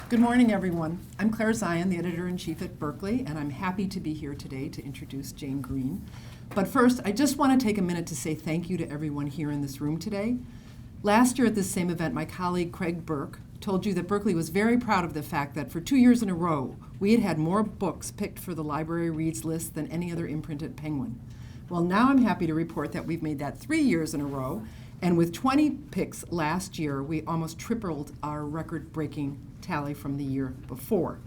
Good morning, everyone. I'm Claire Zion, the editor-in-chief at Berkeley, and I'm happy to be here today to introduce Jane Green. But first, I just want to take a minute to say thank you to everyone here in this room today. Last year at this same event, my colleague Craig Burke told you that Berkeley was very proud of the fact that for 2 years in a row, we had had more books picked for the Library Reads list than any other imprint at Penguin. Well, now I'm happy to report that we've made that 3 years in a row, and with 20 picks last year, we almost tripled our record-breaking tally from the year before.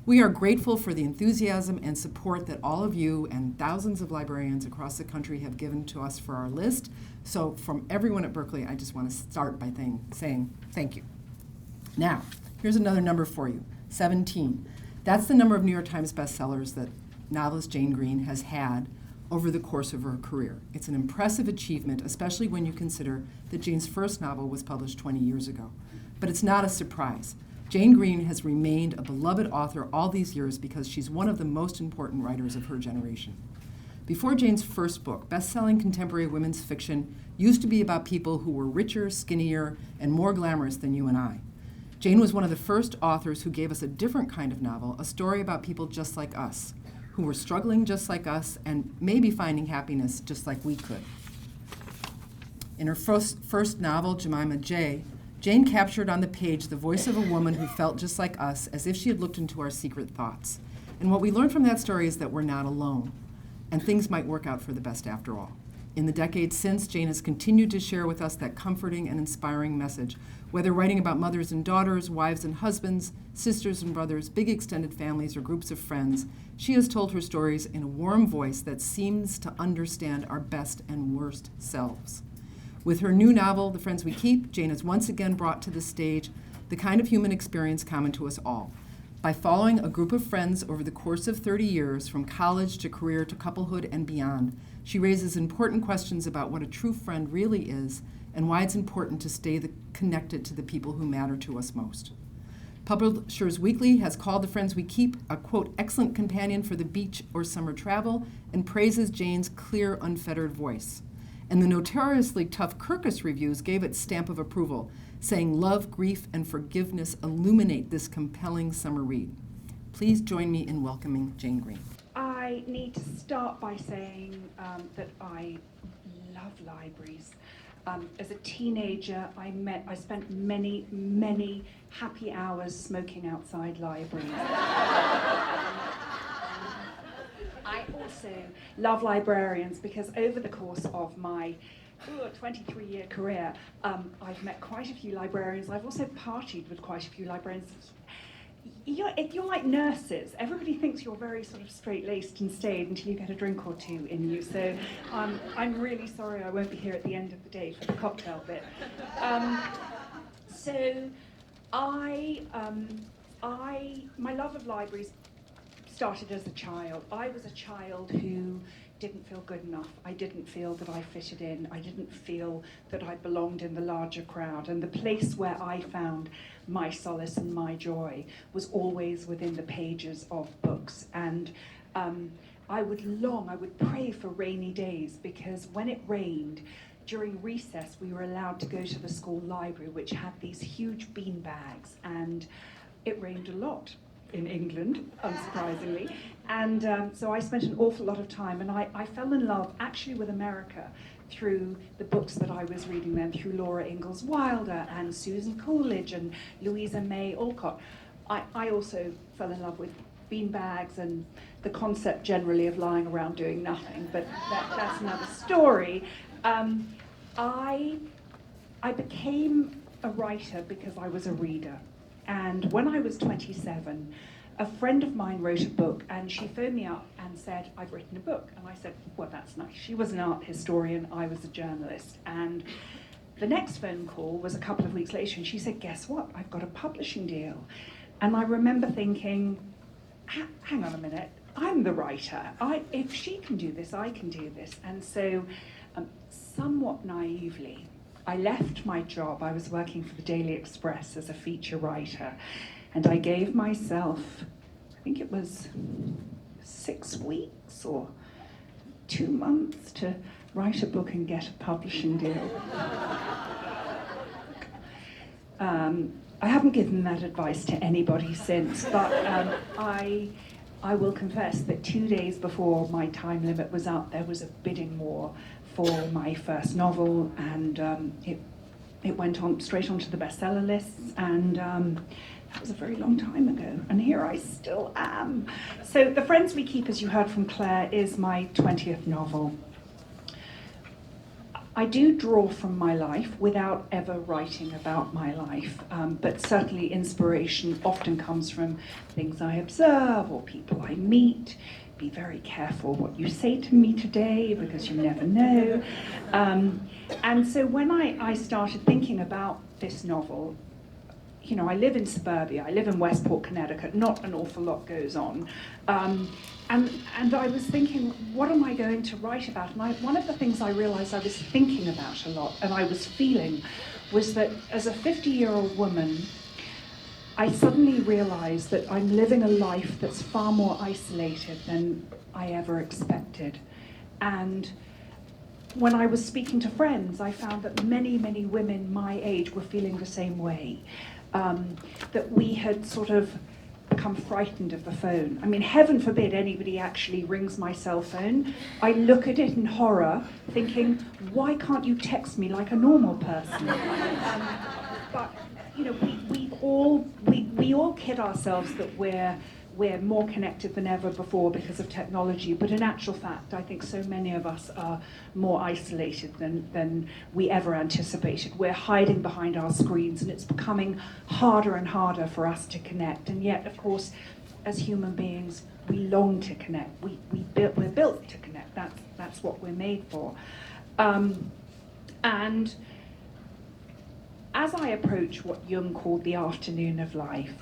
We are grateful for the enthusiasm and support that all of you and thousands of librarians across the country have given to us for our list. So from everyone at Berkeley, I just want to start by saying thank you. Now, here's another number for you, 17. That's the number of New York Times bestsellers that novelist Jane Green has had over the course of her career. It's an impressive achievement, especially when you consider that Jane's first novel was published 20 years ago. But it's not a surprise. Jane Green has remained a beloved author all these years because she's one of the most important writers of her generation. Before Jane's first book, best-selling contemporary women's fiction used to be about people who were richer, skinnier, and more glamorous than you and I. Jane was one of the first authors who gave us a different kind of novel, a story about people just like us, who were struggling just like us and maybe finding happiness just like we could. In her first novel, Jemima J., Jane captured on the page the voice of a woman who felt just like us, as if she had looked into our secret thoughts. And what we learned from that story is that we're not alone, and things might work out for the best after all. In the decades since, Jane has continued to share with us that comforting and inspiring message, whether writing about mothers and daughters, wives and husbands, sisters and brothers, big extended families, or groups of friends. She has told her stories in a warm voice that seems to understand our best and worst selves. With her new novel, The Friends We Keep, Jane has once again brought to the stage the kind of human experience common to us all. By following a group of friends over the course of 30 years, from college to career to couplehood and beyond, she raises important questions about what a true friend really is and why it's important to stay connected to the people who matter to us most. Publishers Weekly has called The Friends We Keep a, quote, excellent companion for the beach or summer travel, and praises Jane's clear, unfettered voice. And the notoriously tough Kirkus reviews gave it stamp of approval, saying love, grief, and forgiveness illuminate this compelling summer read. Please join me in welcoming Jane Green. I need to start by saying that I love libraries. As a teenager, I spent many, many happy hours smoking outside libraries. I also love librarians because over the course of my 23-year career, I've met quite a few librarians. I've also partied with quite a few librarians. You're like nurses. Everybody thinks you're very sort of straight-laced and staid until you get a drink or two in you. So I'm really sorry I won't be here at the end of the day for the cocktail bit. My love of libraries started as a child. I was a child who didn't feel good enough. I didn't feel that I fitted in. I didn't feel that I belonged in the larger crowd. And the place where I found my solace and my joy was always within the pages of books. And I would pray for rainy days, because when it rained, during recess, we were allowed to go to the school library, which had these huge bean bags, and it rained a lot in England, unsurprisingly. And so I spent an awful lot of time, and I fell in love actually with America through the books that I was reading then, through Laura Ingalls Wilder and Susan Coolidge and Louisa May Alcott. I also fell in love with beanbags and the concept generally of lying around doing nothing, but that's another story. I became a writer because I was a reader. And when I was 27, a friend of mine wrote a book, and she phoned me up and said, I've written a book. And I said, well, that's nice. She was an art historian, I was a journalist. And the next phone call was a couple of weeks later, and she said, guess what? I've got a publishing deal. And I remember thinking, hang on a minute, I'm the writer. If she can do this, I can do this. And so, somewhat naively, I left my job. I was working for the Daily Express as a feature writer, and I gave myself, I think it was 6 weeks or 2 months to write a book and get a publishing deal. I haven't given that advice to anybody since, but I will confess that 2 days before my time limit was up, there was a bidding war for my first novel, and it went on straight onto the bestseller lists, and that was a very long time ago, and here I still am. So The Friends We Keep, as you heard from Claire, is my 20th novel. I do draw from my life without ever writing about my life, but certainly inspiration often comes from things I observe or people I meet. Be very careful what you say to me today, because you never know. And so when I started thinking about this novel, you know, I live in suburbia, I live in Westport, Connecticut, not an awful lot goes on. And I was thinking, what am I going to write about? And one of the things I realized I was thinking about a lot, and I was feeling, was that as a 50-year-old woman, I suddenly realized that I'm living a life that's far more isolated than I ever expected. And when I was speaking to friends, I found that many, many women my age were feeling the same way. That we had sort of become frightened of the phone. I mean, heaven forbid anybody actually rings my cell phone. I look at it in horror, thinking, why can't you text me like a normal person? But you know, we all kid ourselves that we're more connected than ever before because of technology, but in actual fact, I think so many of us are more isolated than we ever anticipated. We're hiding behind our screens, and it's becoming harder and harder for us to connect. And yet, of course, as human beings, we long to connect. We're built to connect. That's what we're made for. And as I approach what Jung called the afternoon of life,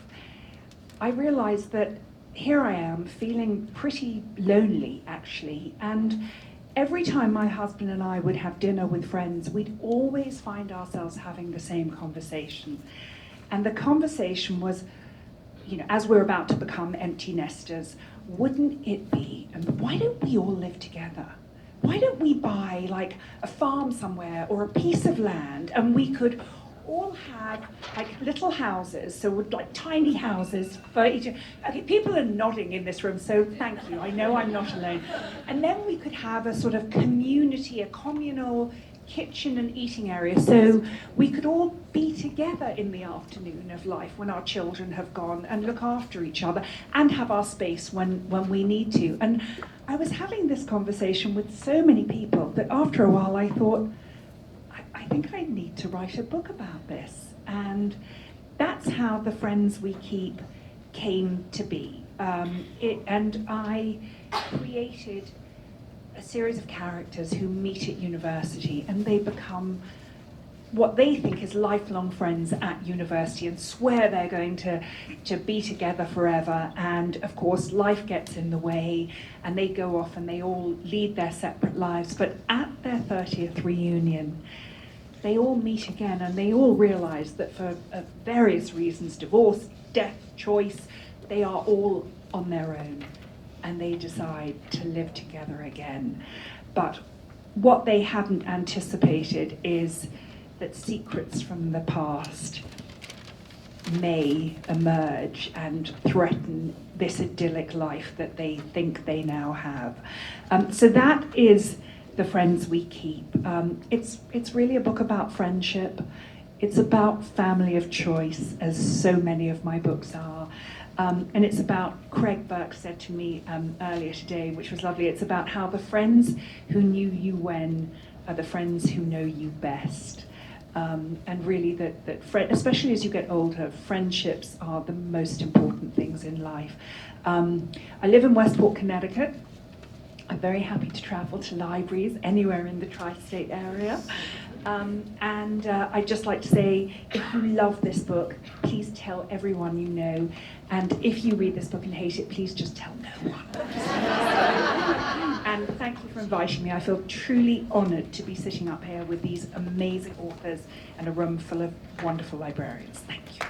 I realized that here I am feeling pretty lonely, actually, and every time my husband and I would have dinner with friends, we'd always find ourselves having the same conversation. And the conversation was, you know, as we're about to become empty nesters, wouldn't it be, and why don't we all live together? Why don't we buy like a farm somewhere or a piece of land, and we could all have like little houses, so like tiny houses for each. Okay, people are nodding in this room, so thank you. I know I'm not alone. And then we could have a sort of community, a communal kitchen and eating area, so we could all be together in the afternoon of life when our children have gone, and look after each other and have our space when we need to. And I was having this conversation with so many people that after a while I thought, I think I need to write a book about this. And that's how The Friends We Keep came to be. And I created a series of characters who meet at university, and they become what they think is lifelong friends at university and swear they're going to be together forever. And of course, life gets in the way, and they go off and they all lead their separate lives. But at their 30th reunion, they all meet again, and they all realize that for various reasons, divorce, death, choice, they are all on their own, and they decide to live together again. But what they hadn't anticipated is that secrets from the past may emerge and threaten this idyllic life that they think they now have. So that is The Friends We Keep. It's really a book about friendship. It's about family of choice, as so many of my books are. And it's about, Craig Burke said to me earlier today, which was lovely, it's about how the friends who knew you when are the friends who know you best. And really that especially as you get older, friendships are the most important things in life. I live in Westport, Connecticut. I'm very happy to travel to libraries anywhere in the tri-state area. And I'd just like to say, if you love this book, please tell everyone you know. And if you read this book and hate it, please just tell no one. And thank you for inviting me. I feel truly honoured to be sitting up here with these amazing authors and a room full of wonderful librarians. Thank you.